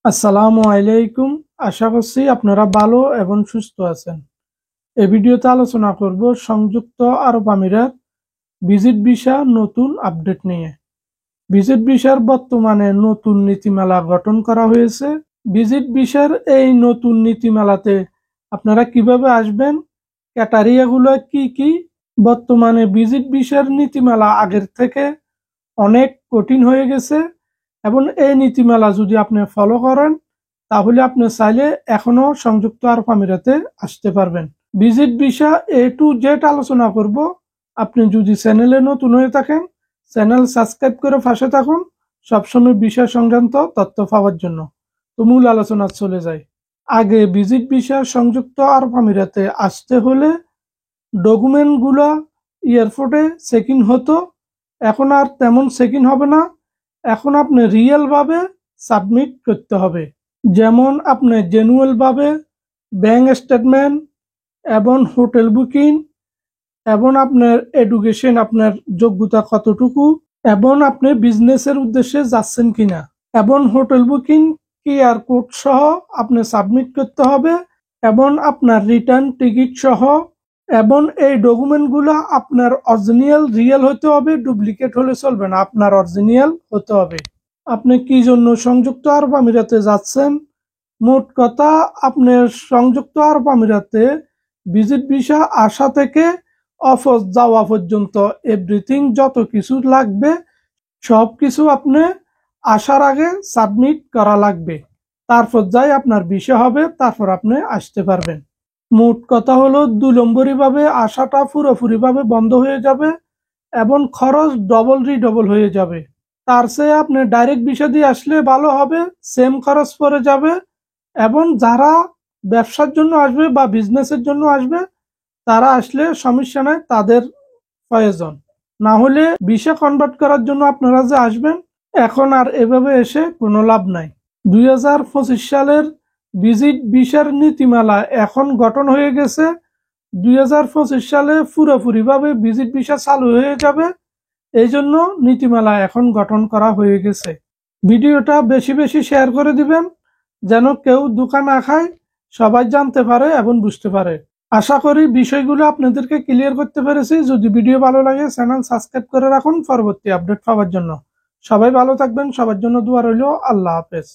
আসসালামু আলাইকুম। আশা করছি আপনারা ভালো এবং সুস্থ আছেন। এই ভিডিওতে আলোচনা করব সংযুক্ত আরব আমিরাত ভিজিট ভিসা নতুন আপডেট নিয়ে। ভিজিট ভিসার বর্তমানে নতুন নীতিমালা গঠন করা হয়েছে। ভিজিট ভিসার এই নতুন নীতিমালাতে আপনারা কিভাবে আসবেন, ক্যাটারিয়াগুলো কি কি। বর্তমানে ভিজিট ভিসার নীতিমালা আগের থেকে অনেক কঠিন হয়ে গেছে এবং এই নীতিমালা যদি আপনি ফলো করেন তাহলে আপনি চাইলে এখনো সংযুক্ত আরব আমিরাতে আসতে পারবেন। Visit visa A to Z আলোচনা করব। আপনি যদি চ্যানেলে নতুন হয়ে থাকেন, চ্যানেল সাবস্ক্রাইব করে পাশে থাকুন সবসময় বিষয় সংক্রান্ত তথ্য পাওয়ার জন্য। তো মূল আলোচনা চলে যায়। আগে ভিজিট ভিসা সংযুক্ত আরব আমিরাতে আসতে হলে ডকুমেন্টগুলো এয়ারপোর্টে চেক ইন হতো। এখন আর তেমন চেক ইন হবে না। এখন আপনি রিয়েল ভাবে সাবমিট করতে হবে। যেমন আপনি জেনুয়েল ভাবে ব্যাংক স্টেটমেন্ট এবং হোটেল বুকিং এবং আপনার এডুকেশন, আপনার যোগ্যতা কতটুকু এবং আপনি বিজনেসের উদ্দেশ্যে যাচ্ছেন কিনা এবং হোটেল বুকিং কিউআর কোড সহ আপনি সাবমিট করতে হবে এবং আপনার রিটার্ন টিকিট সহ। এবং এই ডকুমেন্টগুলো আপনার অরিজিনাল রিয়েল হতে হবে, ডুপ্লিকেট হলে চলবে না, আপনার অরিজিনাল হতে হবে। আপনি কি জন্য সংযুক্ত আরব আমিরাতে যাচ্ছেন, মোট কথা আপনার সংযুক্ত আরব আমিরাতে ভিজিট ভিসা আসা থেকে অফিস যাওয়া পর্যন্ত এভরিথিং যত কিছু লাগবে সব কিছু আপনি আসার আগে সাবমিট করা লাগবে। তারপর যাই আপনার ভিসা হবে, তারপর আপনি আসতে পারবেন। মোট কথা হলো 2 নম্বরীভাবে আসাটা পুরোপুরিভাবে বন্ধ হয়ে যাবে এবং খরচ ডবল রিডবল হয়ে যাবে। তার চেয়ে আপনি ডাইরেক্ট ভিসা দিয়ে আসলে ভালো হবে, সেম খরচ পড়ে যাবে এবং যারা ব্যবসার জন্য আসবে বা বিজনেসের জন্য আসবে তারা আসলে সমস্যা নাই, তাদের প্রয়োজন। না হলে ভিসা কনভার্ট করার জন্য আপনারা যে আসবেন, এখন আর এভাবে এসে কোনো লাভ নাই। 2025 সালের ভিজিট ভিসার নীতিমালা এখন গঠন হয়ে গেছে। 2025 সালে পুরোপুরিভাবে ভিজিট ভিসা চালু হয়ে যাবে, এই জন্য নীতিমালা এখন গঠন করা হয়ে গেছে। ভিডিওটা বেশি বেশি শেয়ার করে দিবেন যেন কেউ ধোঁকা না খায়, সবাই জানতে পারে এবং বুঝতে পারে। আশা করি বিষয়গুলো আপনাদেরকে ক্লিয়ার করতে পেরেছি। যদি ভিডিও ভালো লাগে চ্যানেল সাবস্ক্রাইব করে রাখুন পরবর্তী আপডেট পাওয়ার জন্য। সবাই ভালো থাকবেন, সবার জন্য দোয়া রইল। আল্লাহ হাফেজ।